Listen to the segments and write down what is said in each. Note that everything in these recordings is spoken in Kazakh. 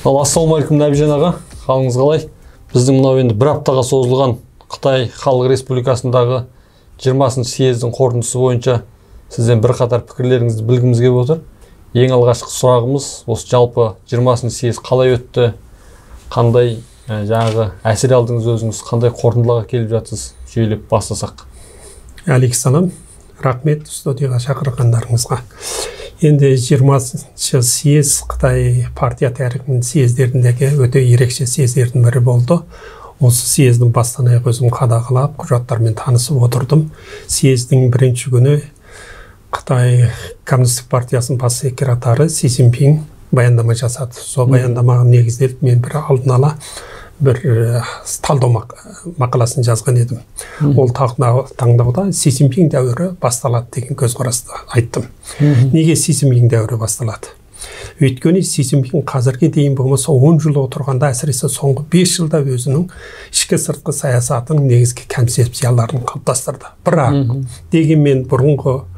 Ассалаумағалейкум Нәбижан аға, қалыңыз қалай? Біздің мынау енді бір аптаға созылған Қытай Халық Республикасындағы 20-шы съездің қорытындысы бойынша сізден бірқатар пікірлеріңізді білгіміз келіп отыр. Ең алғашқы сұрағымыз осы жалпы 20-шы съез қалай өтті? Қандай жаңағы әсер алдыңыз өзіңіз, қандай қорытындыларға келіп жатсыз? Жүйелеп бастасақ. Алейкумассалам. Рахмет студияға шақырғандарыңызға. Енді 20-шы съез Қытай партия тарихының съездеріндегі өте ерекше съездердің бірі болды. Осы съездің бастан аяқ өзім қадағалап, құжаттармен танысып отырдым. Съездің бірінші күні Қытай Коммунистік партиясының бас секретары Си Цзиньпин баяндама жасады. Сол баяндамаға негізделіп мен бір алдын ала бір талдау мақаласын жазған едім. Ол таңдауда Си Цзиньпин дәуірі басталады деген көзқарасты айттым. Неге Си Цзиньпин дәуірі басталады? Өйткені Си Цзиньпин қазірге дейін болмаса 10 жыл отырғанда, әсіресе соңғы 5 жылда өзінің ішкі сыртқы саясатының негізгі концепцияларын қалыптастырды. Бірақ дегенмен бұрынғы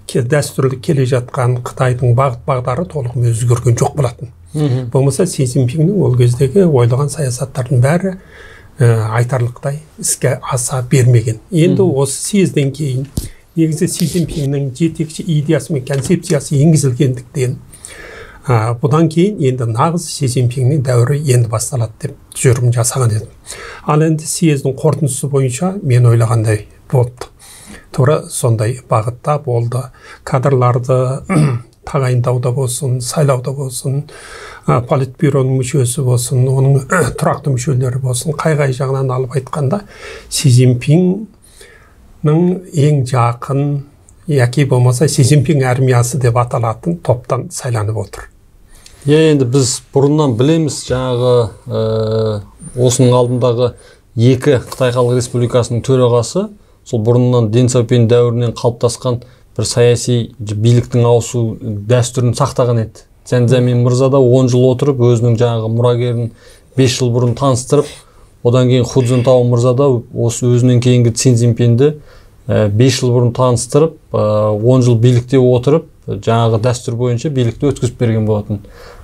дәстүрлі келе жатқан Қытайдың бағыт-бағдары толығымен өзгерген жоқ болатын. Болмаса Си Цзиньпиннің ол кездегі ойлаған саясаттардың бәрі айтарлықтай іске аса бермеген. Енді осы съезден кейін негізі Си Цзиньпиннің жетекші идеясы мен концепциясы енгізілгендіктен бұдан кейін енді нағыз Си Цзиньпиннің дәуірі енді басталады деп тұжырым жасаған едім. Ал енді съездің қорытындысы бойынша мен ойлағандай болды. Тура сондай бағытта болды. Кадрларды тағайындауда болсын, сайлауда болсын, политбюроның мүшесі болсын, оның тұрақты мүшелері болсын, қай жағынан алып айтқанда Си Цзиньпиннің ең жақын, яки болмаса Си Цзиньпин армиясы деп аталатын топтан сайланып отыр. Енді біз бұрыннан білеміз, жаңағы осының алдындағы екі Қытай Халық Республикасының төрағасы, сол бұрыннан Дэн Сяопин дәуірінен қалыптасқан бір саяси биліктің ауысу дәстүрін сақтаған еді. Цзян Цзямин мырза да 10 жыл отырып, өзінің жаңағы мұрагерін 5 жыл бұрын таныстырып, одан кейін Ху Цзинтао мырза да осы өзінен кейінгі Си Цзиньпинді 5 жыл бұрын таныстырып, 10 жыл билікте отырып, жаңағы дәстүр бойынша билікті өткізіп берген болатын.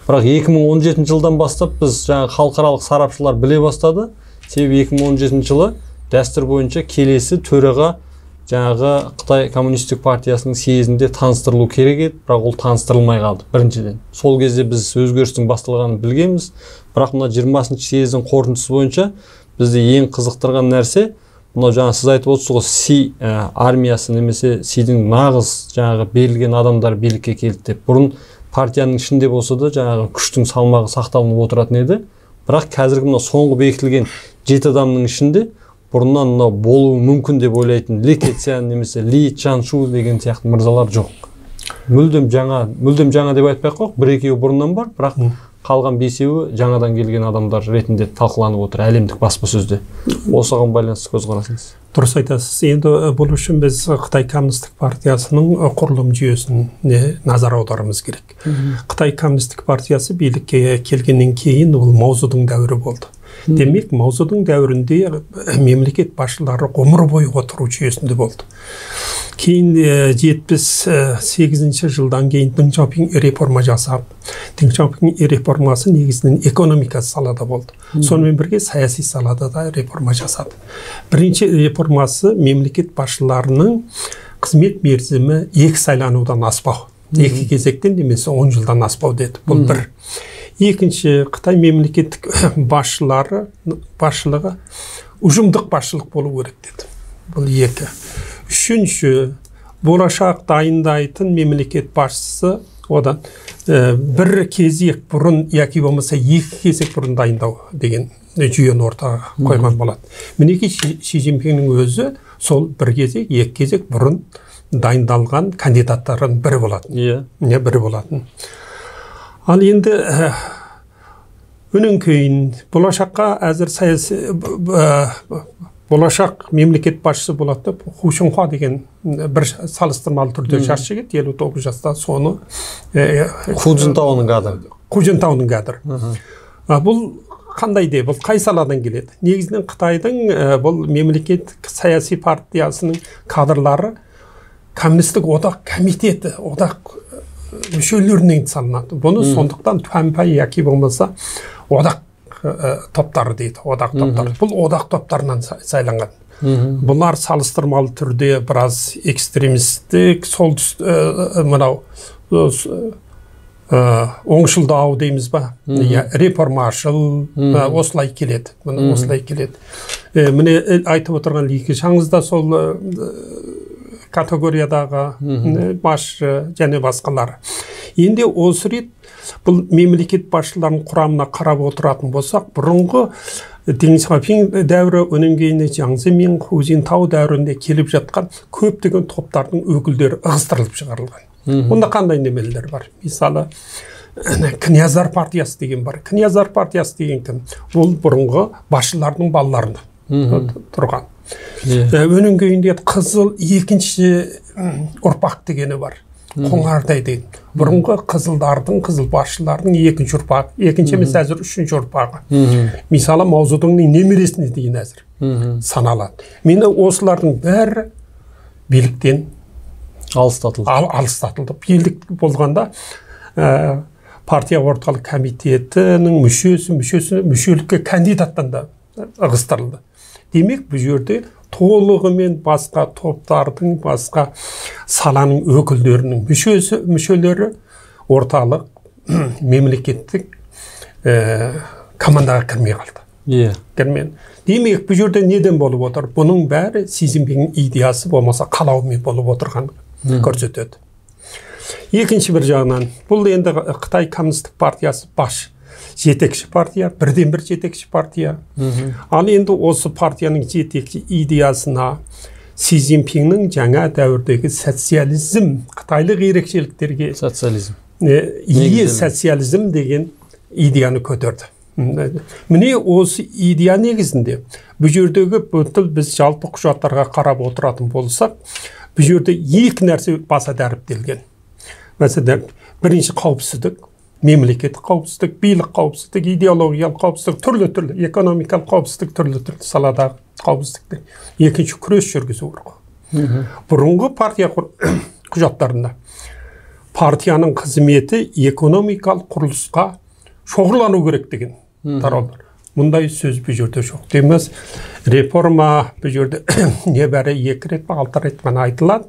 Бірақ 2017 жылдан бастап біз жаңағы халықаралық сарапшылар біле бастады. Себебі 2017 жылы дәстүр бойынша келесі төраға жаңағы Қытай Коммунистік партиясының съезінде таныстырылу керек еді, бірақ ол таныстырылмай қалды біріншіден. Сол кезде біз өзгерістің басталғанын білгенбіз, бірақ мына 20-шы съездің қорытындысы бойынша бізді ең қызықтырған нәрсе, мынау жаңа сіз айтып отырсыз ғой, Си армиясы немесе Сидің нағыз жаңағы берілген адамдар билікке келді деп. Бұрын партияның ішінде болса да жаңағы күштің салмағы сақталынып отыратын еді, бірақ қазіргі мына соңғы бекітілген 7 адамның ішінде бұрыннан мынау болуы мүмкін деп ойлайтын Ли Кэцян немесе Ли Чаншу деген сияқты мырзалар жоқ. Мүлдем жаңа деп айтпай-ақ қойық, бір-екеуі бұрыннан бар, бірақ қалған 5-еуі жаңадан келген адамдар ретінде талқыланып отыр әлемдік баспасөзде. Осыған байланысты көзқарасыңыз. Дұрыс айтасыз. Енді бұл үшін біз Қытай Коммунистік партиясының құрылым жүйесіне назар аударуымыз керек. Қытай Коммунистік партиясы билікке келгеннен кейін ол Маузудың дәуірі болды. Демек, Маузудың дәуірінде мемлекет басшылары ғұмыр бойы отыру жүйесінде болды. Кейін 78 жылдан кейін Дэн Сяопин реформа жасап, Дэн Сяопин реформасы негізінен экономика салада болды. Сонымен бірге саяси салада да реформа жасады. Бірінші реформасы мемлекет басшыларының қызмет мерзімі 2 сайланудан аспау. 2 кезектен немесе 10 жылдан аспау деді. Бұл бір. Екінші, Қытай мемлекеттік басшылығы ұжымдық басшылық болу керек деді. Бұл 2. Үшінші, болашақ дайындайтын мемлекет басшысы одан бір кезек бұрын, яки болмаса 2 кезек бұрын дайындау деген жүйені ортаға қойған болады. Мінеки Си Цзиньпиннің өзі сол бір кезек, 2 кезек бұрын дайындалған кандидаттардың бірі болатын. Бірі болатын. Ал енді өнен кейін болашаққа әзір саяси болашақ мемлекет басшысы болады деп Ху Цзинтао деген бір салыстырмалы түрде жас жігіт 59 жаста соны Ху Цзинтаоның кадры. Бұл қандай де, бұл қай саладан келеді? Негізінен Қытайдың бұл мемлекет саяси партиясының кадрлары коммунистік одақ комитеті, одақ мүшелерінен салынады. Бұны сондықтан Туанпай яки болмаса одақ топтары дейді, одақ топтары. Бұл одақ топтарынан сайланған. Бұлар салыстырмалы түрде біраз экстремистік, мынау оңшылдау дейміз ба, реформашыл, осылай келеді. Осылай келеді. Міне айтып отырған Ли Кечаңыз да сол категориядағы басшы және басқалары. Енді осы рет бұл мемлекет басшыларының құрамына қарап отыратын болсақ, бұрынғы Дэн Сяопин дәуірі өнен кейін Jiang Zemin, Hu Jintao дәуірінде келіп жатқан көптеген топтардың өкілдері ығыстырылып шығарылған. Онда қандай немелер бар? Мысалы, Князар партиясы деген бар. Князар партиясы деген кім? Ол бұрынғы басшылардың балаларынан тұрған. Өнен кейінде қызыл екінші ұрпақ дегені бар. Қоңардай деген. Бұрынғы қызылдардың, қызыл басшылардың екінші ұрпақ, екінші емес әзір үшінші ұрпағы. Мысалы, Мао Цзедунның немересіне дейін әзір саналады. Мені осылардың бәрі биліктен алыстатылды. Билік болғанда партия орталық комитетінің мүшелікке кандидаттан да ығыстырылды. Демек, бұл жерде толығымен басқа топтардың, басқа саланың өкілдерінің мүшелері орталық мемлекеттік командаға кірмей қалды. Демек, бұл жерде неден болып отыр? Бұның бәрі Си Цзиньпиннің идеясы болмаса қалауымен болып отырған көрсетеді. Екінші бір жағынан, бұл енді Қытай коммунистік партиясы баш жетекші партия, бірден бір жетекші партия. Ал енді осы партияның жетекші идеясына Си Цзиньпиннің жаңа дәуірдегі социализм, қытайлық ерекшеліктерге социализм деген идеяны көтерді. Міне осы идея негізінде бұл жердегі біз жалпы құжаттарға қарап отыратын болсақ, бұл жерде екі нәрсе баса дәріптелген. Мәселен, бірінші қауіпсіздік, мемлекеттік қауіпсіздік, билік қауіпсіздік, идеологиялық қауіпсіздік, түрлі экономикалық қауіпсіздік, түрлі саладағы қауіпсіздіктер. Екінші күрес жүргізу керек. Бұрынғы партия құжаттарында партияның қызметі экономикалық құрылысқа шоғырлану керек деген тараулар. Мұндай сөз бұл жерде жоқ. Демес, реформа бұл жерде небәрі 2 рет, 6 рет ғана айтылады.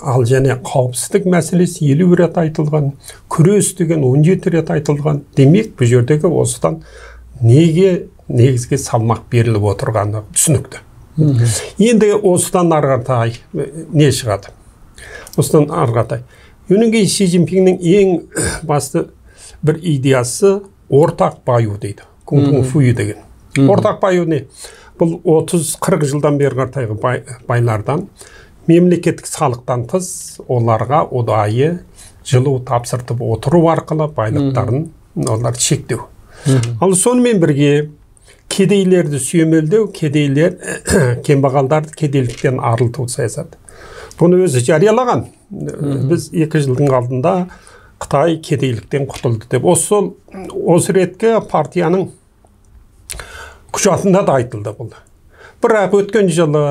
Ал және қауіпсіздік мәселесі 50 рет айтылған, күрес деген 17 рет айтылған. Демек, бұл жердегі осыдан негізге салмақ беріліп отырғаны түсінікті. Енді осыдан арғатай не шығады? Осыдан арғатай. Өнінге Си Цзиньпиннің ең басты бір идеясы ортақ баю дейді. Кунг фуй деген. Ортақ баю не? Бұл 30-40 жылдан бері қартайғы байлардан мемлекеттік салықтан тыс оларға ұдайы жылу тапсыртып отыру арқылы байлықтарын олар шектеу. Ал сонымен бірге кедейлерді сүйемелдеу, кедейлер кембағалдарды кедейліктен арылту саясаты. Бұны өзі жариялаған. Біз 2 жылдың алдында Қытай кедейліктен құтылды деп. Осы ретке партияның құжатында да айтылды бұл. Бірақ өткен жылы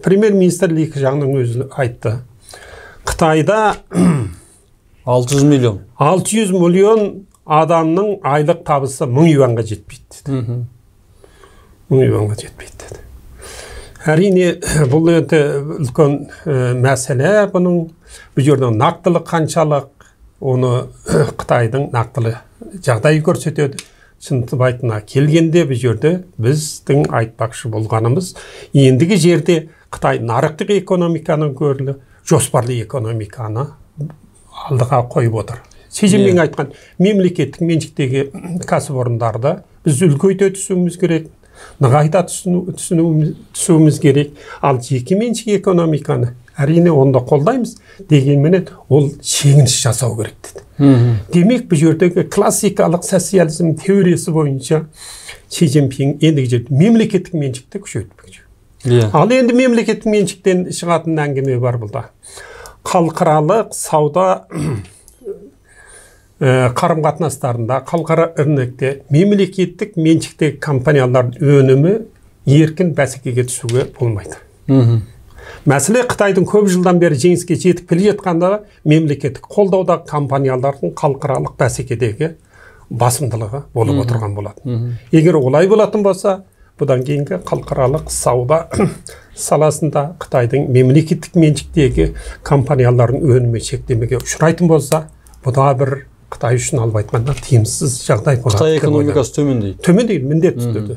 премьер-министр Ли Кечаңның өзі айтты. Қытайда 600 миллион адамның айлық табысы 1000 юанға жетпейді деді. 1000 юанға жетпейді деді. Әрине, бұл өте үлкен мәселе. Бұның бұл жерде нақтылы қаншалық, оны Қытайдың нақтылы жағдайы көрсетеді. Шынтыбайтына келгенде бұл жерде біздің айтпақшы болғанымыз, ендігі жерде Қытай нарықтық экономиканы көрілі, жоспарлы экономиканы алдыға қойып отыр. Си Цзиньпин айтқан, мемлекеттік меншіктегі кәсіпорындарды біз үлкейте түсуіміз керек, нығайта түсуіміз керек. Ал жеке меншік экономиканы әрине онда қолдаймыз, дегенменен ол шегініс жасау керек деді. Демек, бұл жердегі классикалық социализм теориясы бойынша Си Цзиньпин ендігі жерде мемлекеттік меншікті күшейтпек. Ал енді мемлекеттік меншіктен шығатын әңгіме бар бұлда. Халықаралық сауда қарым-қатынастарында, халықаралық рынокта мемлекеттік меншіктегі компаниялардың өнімі еркін бәсекеге түсуге болмайды. Мәселе Қытайдың көп жылдан бері жеңіске жетіп келе жатқандағы мемлекеттік қолдауда компаниялардың халықаралық бәсекедегі басымдылығы болып отырған болады. Егер олай болатын болса, бұдан кейінгі халықаралық сауда саласында Қытайдың мемлекеттік меншіктегі компаниялардың өнімі шектемеге ұшырайтын болса, бұда бір Қытай үшін алып айтқанда тиімсіз жағдай болады. Қытай экономикасы төмендейді. Төмендейді, міндетті түрде.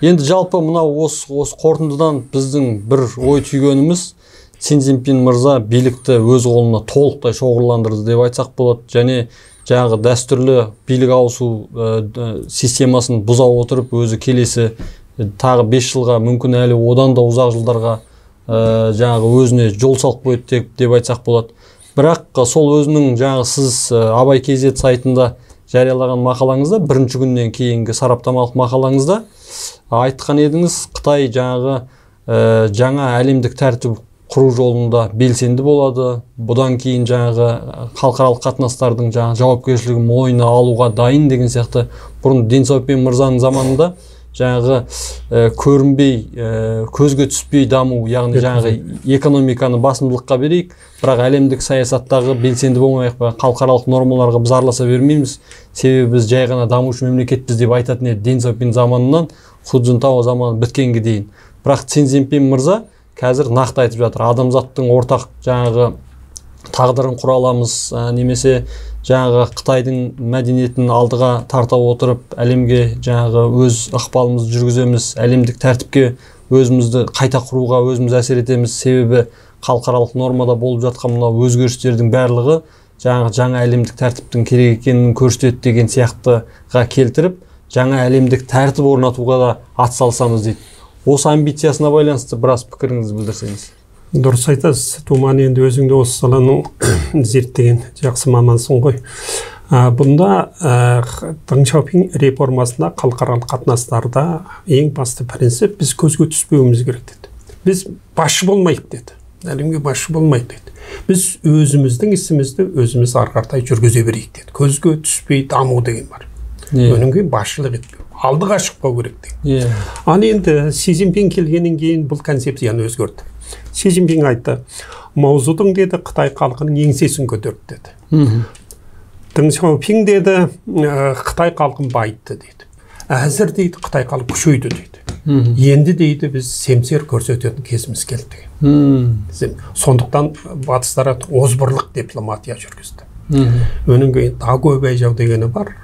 Енді жалпы мынау осы қорытындыдан біздің бір ой түйгеніміз, Си Цзиньпин мырза билікті өз қолына толықтай шоғырландырды деп айтсақ болады, және жаңағы дәстүрлі билік ауысу системасын бұза отырып, өзі келесі тағы 5 жылға, мүмкін әлі одан да ұзақ жылдарға жаңағы өзіне жол салып қойды деп айтсақ болады. Бірақ сол өзінің жаңағы сіз Абай KZ сайтында жариялаған мақалаңызда, бірінші күннен кейінгі сараптамалық мақалаңызда айтқан едіңіз, Қытай жаңағы жаңа әлемдік тәртіп құру жолында белсенді болады. Бұдан кейін жаңағы халықаралық қатынастардың жаңағы жауапкершілігін мойнына алуға дайын деген сияқты. Бұрын Дэн Сяопин мырзаның заманында жаңағы көрінбей, көзге түспей даму, яғни жаңағы экономиканы басымдылыққа берейік, бірақ әлемдік саясаттағы белсенді болмайық, халықаралық нормаларға біз араласа бермейміз, себебі біз жай ғана дамушы мемлекетпіз деп айтатын еді Дэн Сяопин заманынан Ху Цзинтао заманы біткенге дейін. Бірақ Си Цзиньпин мырза қазір нақты айтып жатыр, адамзаттың ортақ жаңағы тағдырын құра аламыз, немесе жаңағы Қытайдың мәдениетін алдыға тарта отырып, әлемге жаңағы өз ықпалымызды жүргіземіз, әлемдік тәртіпке өзімізді қайта құруға өзіміз әсер етеміз, себебі халықаралық нормада болып жатқан мынау өзгерістердің барлығы жаңа әлемдік тәртіптің керек екенін көрсетеді деген сияқтыға келтіріп, жаңа әлемдік тәртіп орнатуға да атсалысамыз дейді. Осы амбициясына байланысты біраз пікіріңізді білдірсеңіз. Дұрыс айтасыз, Думан, енді өзіңді осы саланың зерттеген жақсы мамансың ғой. Бұнда Дэн Сяопин реформасында халықаралық қатынастарда ең басты принцип біз көзге түспеуіміз керек деді. Біз басшы болмайық деді. Әлемге басшы болмайық деді. Біз өзіміздің ісімізді өзіміз ары қаратай жүргізе берейік деді. Көзге түспей даму деген бар. Өнімге басшылық етпеу. Алдыға шықпау керек деген. Ал енді Си Цзиньпин келгеннен кейін бұл концепцияны өзгерді. Си Цзиньпин айтты, Маузудың деді Қытай халқының еңсесін көтерді деді. Дэн Сяопин деді Қытай халқын байытты дейді. Әзір дейді Қытай халқы күшейді дейді. Енді дейді біз семсер көрсететін кезіміз келді деген. Сондықтан батыстар озбырлық дипломатия жүргізді. Өнің кейін Даго Бэйжау дегені бар.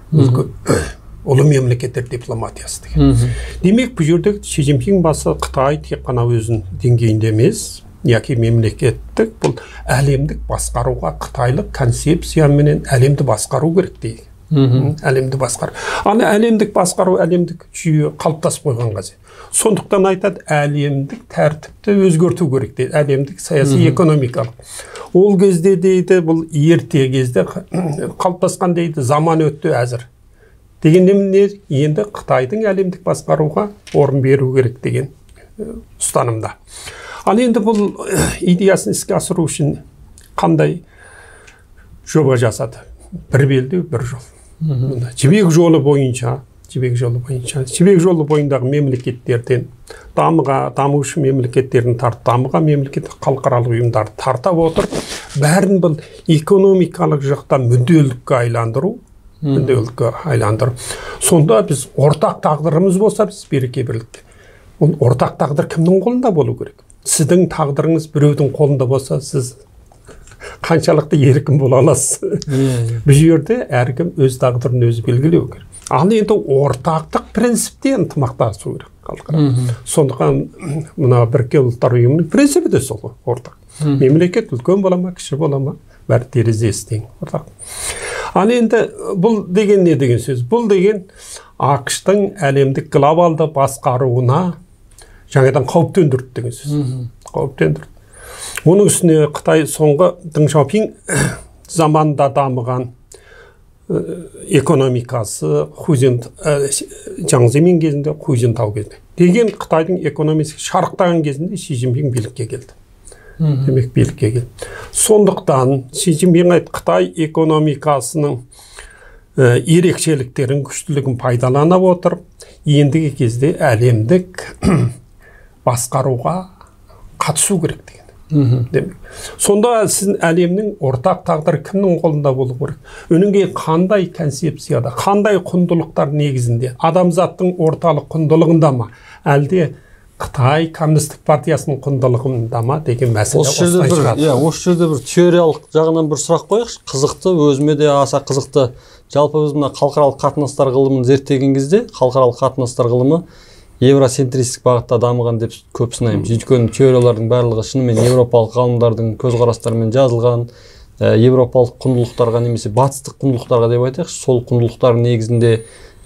Ұлы мемлекеттер дипломатиясы деген. Демек, бұл жерде Си Цзиньпин басы Қытай тек қана өзінің деңгейінде емес, яки мемлекеттік, бұл әлемдік басқаруға Қытайлық концепцияменен әлемді басқару керек дейді. Әлемді басқару. Аны әлемдік басқару, әлемдік жүйе қалыптасып қойған қазір. Сондықтан айтады, әлемдік тәртіпті өзгерту керек дейді. Әлемдік саяси экономикалық. Ол кезде дейді, бұл ерте кезде қалыптасқан дейді, заман өтті әзір. Дегенмен енді Қытайдың әлемдік басқаруға орын беру керек деген ұстанымда. Ал енді бұл идеясын іске асыру үшін қандай жоба жасады? Бір белдеу, бір жол. Жібек жолы бойынша, жібек жолы бойындағы мемлекеттерден дамушы мемлекеттерін дамыған мемлекет халықаралық ұйымдарды тарта отырып, бәрін бұл экономикалық жақтан мүдделікке айландыру. Сонда біз ортақ тағдырымыз болса, біз береке бірлікте. Ол ортақ тағдыр кімнің қолында болу керек? Сіздің тағдырыңыз біреудің қолында болса, сіз қаншалықты еркін бола аласыз. Бұл жерде әркім өз тағдырын өзі белгілеу керек. Ал енді ортақтық принципте ынтымақтасу керек. Сондықтан мына Біріккен ұлттар ұйымының принципі де сол ортақ. Мемлекет үлкен бола ма, кіші бола ма, бәрі терезесі тең ортақ. Ал енді бұл деген не деген сөз? Бұл деген ақш-тың әлемдік глобалды басқаруына жаңадан қауіп төндірді деген сөз. Қауіп төндірді. Оның үстіне Қытай соңғы Дэн Сяопин заманда дамыған экономикасы Жаң Земин кезінде, Ху Цзинтао кезінде. Деген Қытайдың экономикасы шарықтаған кезінде Си Цзиньпин билікке келді. Демек билікке келді. Сондықтан Си Цзиньпин Қытай экономикасының ерекшеліктерін, күштілігін пайдалана отырып, ендігі кезде әлемдік басқаруға қатысу керек деген. демек. Сонда сіздің әлемнің ортақ тағдыры кімнің қолында болу керек? Өнінге қандай концепцияда, қандай құндылықтар негізінде, адамзаттың орталық құндылығында ма, әлде Қытай коммунистік партиясының құндылығында ма деген мәселе осылай шығады. Осы жерде бір теориялық жағынан бір сұрақ қояйықшы. Қызықты, өзіме де аса қызықты. Жалпы біз мына халықаралық қатынастар ғылымын зерттеген кезде, халықаралық қатынастар ғылымы евроцентристік бағытта дамыған деп көп сынаймыз. Өйткені теориялардың барлығы шынымен европалық ғалымдардың көзқарастарымен жазылған, европалық құндылықтарға немесе батыстық құндылықтарға деп айтайықшы, сол құндылықтар негізінде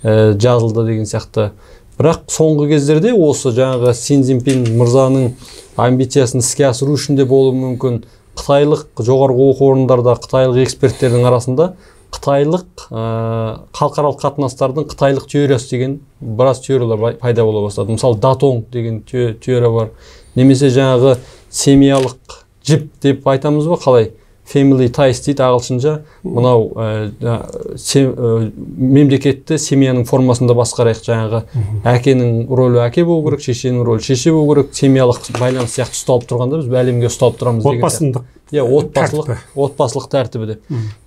жазылды деген сияқты. Бірақ соңғы кездерде осы жаңағы Си Цзиньпин мырзаның амбициясын іске асыру үшін де болуы мүмкін. Қытайлық жоғарғы оқу орындарда қытайлық эксперттердің арасында қытайлық халықаралық қатынастардың қытайлық теориясы деген біраз теориялар пайда бола бастады. Мысалы Датонг деген теория бар. Немесе жаңағы семьялық жіп деп айтамыз ба, қалай? Family ties дейді ағылшынша. Мынау мемлекетті семьяның формасында басқарайық, жаңағы әкенің рөлі әке болу керек, шешенің рөлі шеше болу керек, семьялық байланыс сияқты ұсталып тұрғанда біз әлемге ұсталып тұрамыз деген. Отбасылық тәртібі де.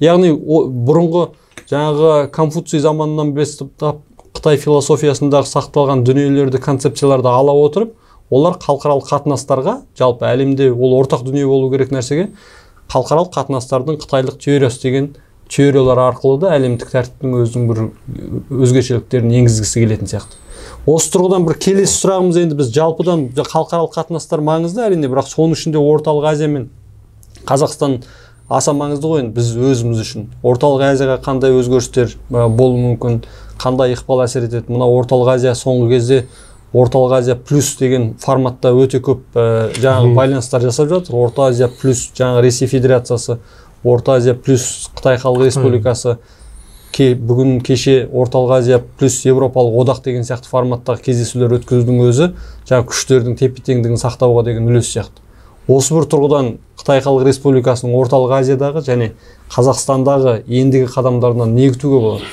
Яғни бұрынғы жаңағы Конфуций заманынан бастап Қытай философиясындағы сақталған дүниелерді, концепцияларды ала отырып, олар халықаралық қатынастарға, жалпы әлемде ол ортақ дүние болу керек нәрсеге, халықаралық қатынастардың қытайлық теориясы деген теориялар арқылы да әлемдік тәртіптің өзінің бір өзгешеліктерін енгізгісі келетін сияқты. Осы тұрғыдан бір келесі сұрағымыз, енді біз жалпыдан халықаралық қатынастар маңызды әрине, бірақ соның ішінде Орталық Азия мен Қазақстан аса маңызды ғой. Біз өзіміз үшін Орталық Азияға қандай өзгерістер болуы мүмкін, қандай ықпал әсер етеді? Мына Орталық Азия соңғы кезде Орталық Азия плюс деген форматта өте көп жаңағы байланыстар жасап жатыр. Орта Азия плюс жаңағы Ресей Федерациясы, Орта Азия плюс Қытай Халық Республикасы, бүгін кеше Орталық Азия плюс Европалық одақ деген сияқты форматтағы кездесулер өткізудің өзі жаңағы күштердің тепе-теңдігін сақтауға деген үлес сияқты. Осы бір тұрғыдан Қытай Халық Республикасының Орталық Азиядағы және Қазақстандағы ендігі қадамдарынан не күтуге болады?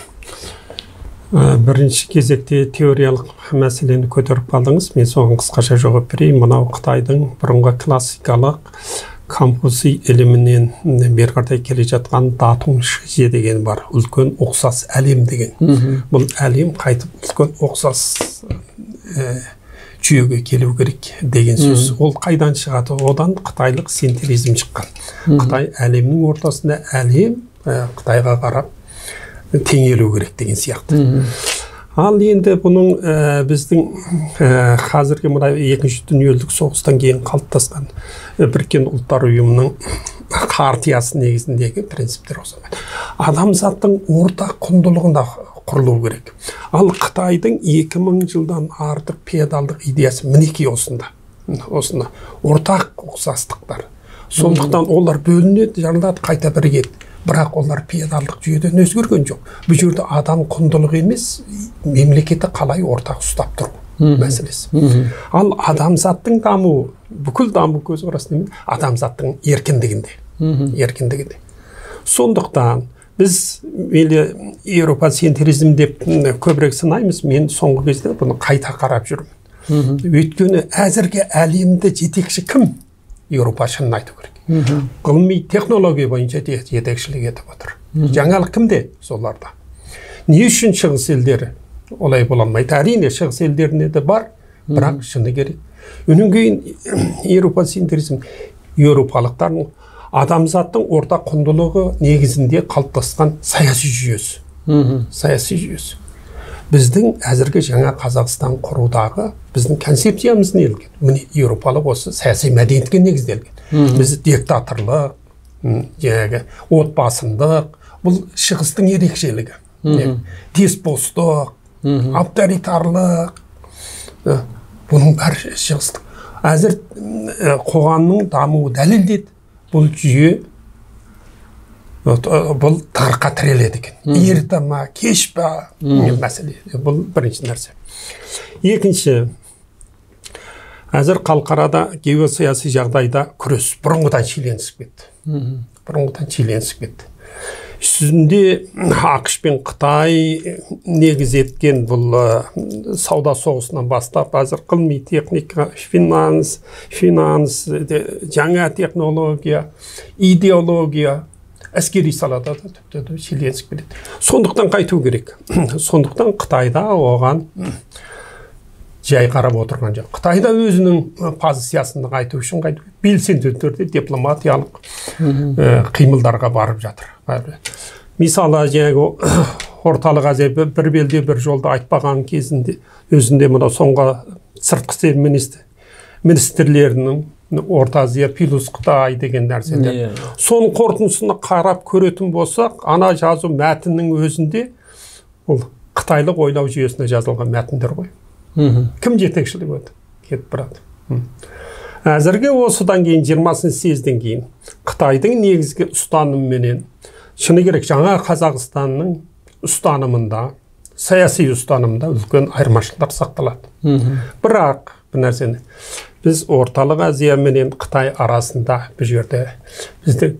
Бірінші кезекте теориялық мәселені көтеріп қалдыңыз. Мен соған қысқаша жауап берейін. Мынау Қытайдың бұрынғы классикалық Конфуций ілімінен бері қарай келе жатқан Датун Ши деген бар. Үлкен ұқсас әлем деген. Бұл әлем қайтып үлкен ұқсас жүйеге келу керек деген сөз. Ол қайдан шығады? Одан қытайлық синтеризм шыққан. Қытай әлемнің ортасында, әлем Қытайға қарап теңелу керек деген сияқты. Ал енді бұның біздің қазіргі мына екінші дүниежүзілік соғыстан кейін қалыптасқан Біріккен Ұлттар ұйымының хартиясы негізіндегі принциптер осы. Адамзаттың ортақ құндылығында құрылу керек. Ал Қытайдың 2000 жылдан артық пиадалдық идеясы мінекей осында. Ортақ ұқсастықтар. Сондықтан олар бөлінеді, жарылады, қайта бірігеді. Бірақ олар пиадалдық жүйеден өзгерген жоқ. Бұл жерде адам құндылығы емес, мемлекеті қалай ортақ ұстап тұру мәселесі. Ал адамзаттың дамуы, бүкіл даму көзқарасы адамзаттың еркіндігінде. Сондықтан біз Еуропа центризм деп көбірек сынаймыз. Мен соңғы кезде бұны қайта қарап жүрмін. Өйткені әзірге әлемді жетекші кім? Еуропа шынын айту керек. Ғылыми технология бойынша жетекшілік етіп отыр. Жаңалық кімде? Соларда. Не үшін шығыс елдері олай бола алмайды? Әрине шығыс елдеріне де бар, бірақ шыны керек. Өнен кейін Еуропа центризм, еуропалықтардың адамзаттың ортақ құндылығы негізінде қалыптасқан саяси жүйесі. Біздің әзірге жаңа Қазақстан құрудағы біздің концепциямыз нелген? Міне еуропалық осы саяси мәдениетке негізделген. Біз диктаторлық, отбасындық, бұл шығыстың ерекшелігі. Деспостық, авторитарлық, бұның бәрі шығыстық. Әзір қоғамның дамуы дәлелдеді. Бұл жүйе бұл тығырыққа тіреледі екен. Ерте ма, кеш па мәселе. Бұл бірінші нәрсе. Екінші, әзір қалқарада геосаяси жағдайда күрес бұрынғыдан шиеленісіп кетті. Үстінде ақш пен Қытай негіз еткен бұл сауда соғысынан бастап қазір ғылыми техника, финанс, жаңа технология, идеология, әскери салада да тіпті шиеленісіп келеді. Сондықтан қайту керек. Сондықтан Қытайда оған жай қарап отырған жоқ. Қытайда өзінің позициясын айту үшін белсенді түрде дипломатиялық қимылдарға барып жатыр. Мысалы, орталық Азия бір белде бір жолда айтпаған кезінде өзінде мына соңғы сыртқы істер министрлерінің Орта Азия плюс Қытай деген нәрселер. Соның қорытындысына қарап көретін болсақ, ана жазу мәтіннің өзінде ол қытайлық ойлау жүйесіне жазылған мәтіндер ғой. Кім жетекшілік өті? Кетіп барады. Әзірге осыдан кейін 20-шы съезден кейін Қытайдың негізгі ұстанымыменен шыны керек жаңа Қазақстанның ұстанымында, саяси ұстанымында үлкен айырмашылықтар сақталады. Бірақ бір нәрсені біз орталық Азия менен Қытай арасында бұл жерде біздің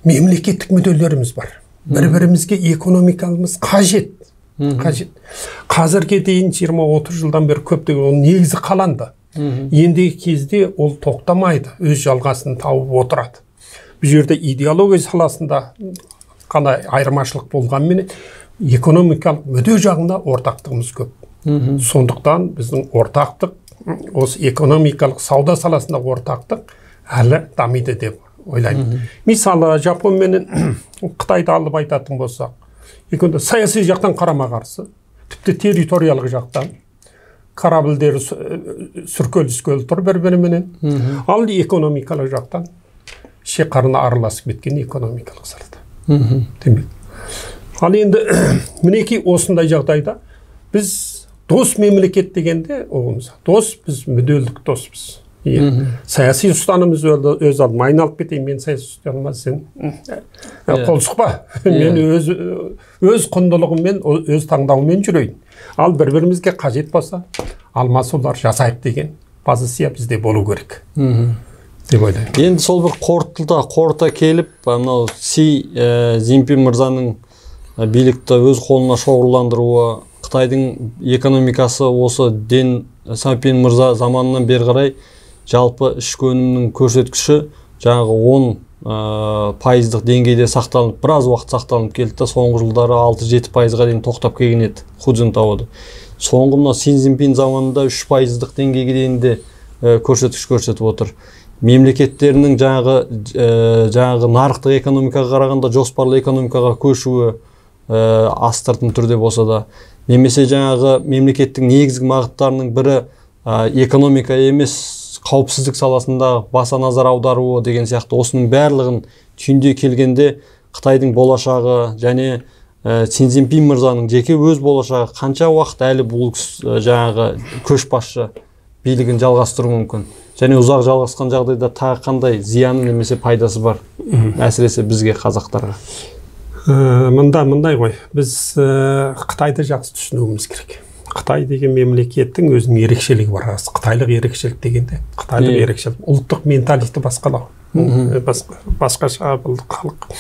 мемлекеттік мүдделеріміз бар. Бір-бірімізге экономикамыз қажет. Қазірге дейін 20-30 жылдан бері көптеген ол негізі қаланды. Ендігі кезде ол тоқтамайды, өз жалғасын тауып отырады. Бұл жерде идеология саласында қандай айырмашылық болғанмен экономикалық мүдде жағында ортақтығымыз көп. Сондықтан біздің ортақтық осы экономикалық сауда саласында ортақтық әлі дамиды деп ойлаймын. Мысалы, Жапон менен Қытайды алып айтатын болсақ, саяси жақтан қарама-қарсы, тіпті территориялық жақтан корабльдер сүркел-үскел тұр бір-біріменен. Ал экономикалық жақтан шекарына араласып кеткен экономикалық салада. Ал енді мінекей осындай жағдайда біз дос мемлекет дегенде оғымыз. Дос, біз мүдделік доспыз. Саяси ұстанымыз өз алдым. Айналып кетейін, мен саяси ұстаныма, сен қол сұқпа. Мен өз құндылығыммен, өз таңдауыммен жүрейін. Ал бір-бірімізге қажет болса, алмасулар жасайық деген позиция бізде болу керек. Деп ойлаймын. Енді сол бір қорыта келіп, мынау Си Цзиньпин мырзаның билікті өз қолына шоғырландыруы, Қытайдың экономикасы осы Дэн Сяопин мырза заманынан бері қарай жалпы ішкі өнімнің көрсеткіші жаңағы 10% деңгейде сақталып, біраз уақыт сақталып келді, соңғы жылдары 6-7%-ға дейін тоқтап келген еді Худзинтауды. Соңғы мына Си Цзиньпин заманында 3% деңгейге дейін де көрсеткіш көрсетіп отыр. Мемлекеттерінің жаңағы нарықтық экономикаға қарағанда жоспарлы экономикаға көшуі астыртын түрде болса да, немесе жаңағы мемлекеттің негізгі бағыттарының бірі экономика емес, қауіпсіздік саласында баса назар аударуы деген сияқты осының барлығын түйіндей келгенде Қытайдың болашағы және Си Цзиньпин мырзаның жеке өз болашағы қанша уақыт әлі бұл жаңағы көшбасшы билігін жалғастыру мүмкін? Және ұзақ жалғасқан жағдайда тағы қандай зияны немесе пайдасы бар, әсіресе бізге қазақтарға? Мындай ғой, біз Қытайды жақсы түсінуіміз керек. Қытай деген мемлекеттің өзінің ерекшелігі бар. Қытайлық ерекшелік дегенде, Қытайлық ерекшелік, ұлттық менталитеті басқалау. Басқаша бұл халық.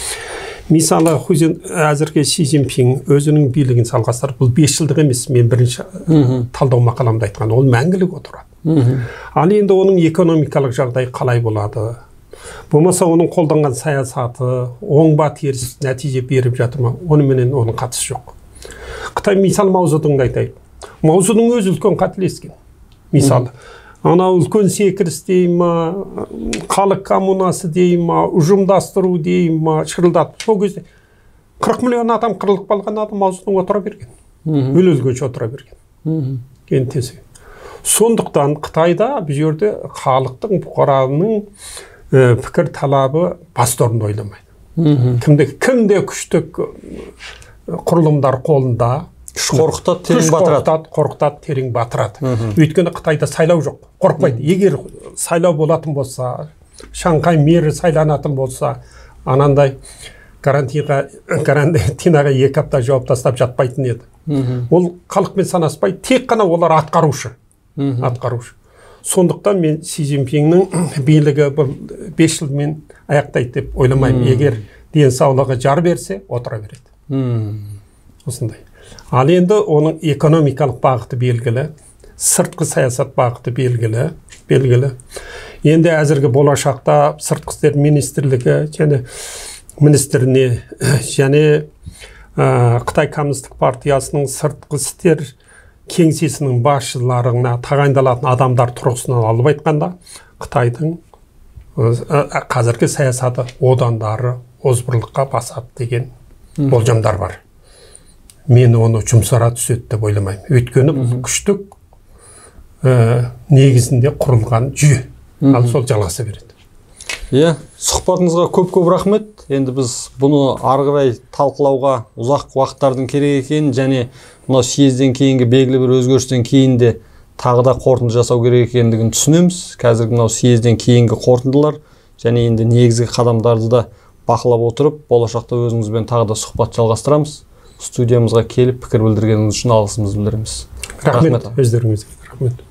Мысалы, әзірге Си Цзиньпин өзінің билігін жалғастырып, бұл 5 жылдық емес, мен бірінші талдау мақаламда айтқан, ол мәңгілік отырады. Ал енді оның экономикалық жағдай қалай болады? Болмаса оның қолданған саясаты оң ба теріс нәтиже беріп жатыр ма? Онымен оның қатысы жоқ. Қытай мысалы Мао Цзедунды айтайық. Мао Цзедун өзі үлкен қателескен. Мысалы, анау үлкен секіріс дей ма, халық коммунасы дей ма, ұжымдастыру дей ма, шырылдатып. Сол кезде 40 миллион адам қырылып қалған адам Мао Цзедун отыра берген. Өлгенше отыра берген. Сондықтан Қытайда бұл жерде халықтың, бұқараның пікір талабы басты орында ойламайды. Кімде күштік құрылымдар қолында қорқытады, терең батырады. Өйткені Қытайда сайлау жоқ, қорқпайды. Егер сайлау болатын болса, Шанхай мері сайланатын болса, анандай карантинаға 2 апта жауап тастап жатпайтын еді. Ол халықпен санаспайды, тек қана олар атқарушы. Сондықтан мен Си Цзиньпиннің билігі 5 жылмен аяқтайды деп ойламаймын. Егер денсаулығы жар берсе отыра береді. Осындай. Ал енді оның экономикалық бағыты белгілі, сыртқы саясат бағыты белгілі. Енді әзіргі болашақта сыртқы істер министрлігі және министріне және Қытай Коммунистік партиясының сыртқы істер кеңсесінің басшыларына тағайындалатын адамдар тұрғысынан алып айтқанда, Қытайдың қазіргі саясаты одандары озбырлыққа басады деген болжамдар бар. Мен оны жұмсара түседі деп ойламаймын. Өйткені бұл күштік негізінде құрылған жүйе. Ал сол жалғаса береді. Сұхбатыңызға көп рахмет. Енді біз бұны ары қарай талқылауға ұзақ уақыттардың керек екенін және мынау съезден кейінгі белгілі бір өзгерістен кейін де тағы да қорытынды жасау керек екендігін түсінеміз. Қазіргі мынау съезден кейінгі қорытындылар және енді негізгі қадамдарды да бақылап отырып, болашақта өзіңізбен тағы да сұхбат жалғастырамыз. Студиямызға келіп пікір білдіргеніңіз үшін алғысымызды білдіреміз. Рахмет. Өздеріңізге рахмет.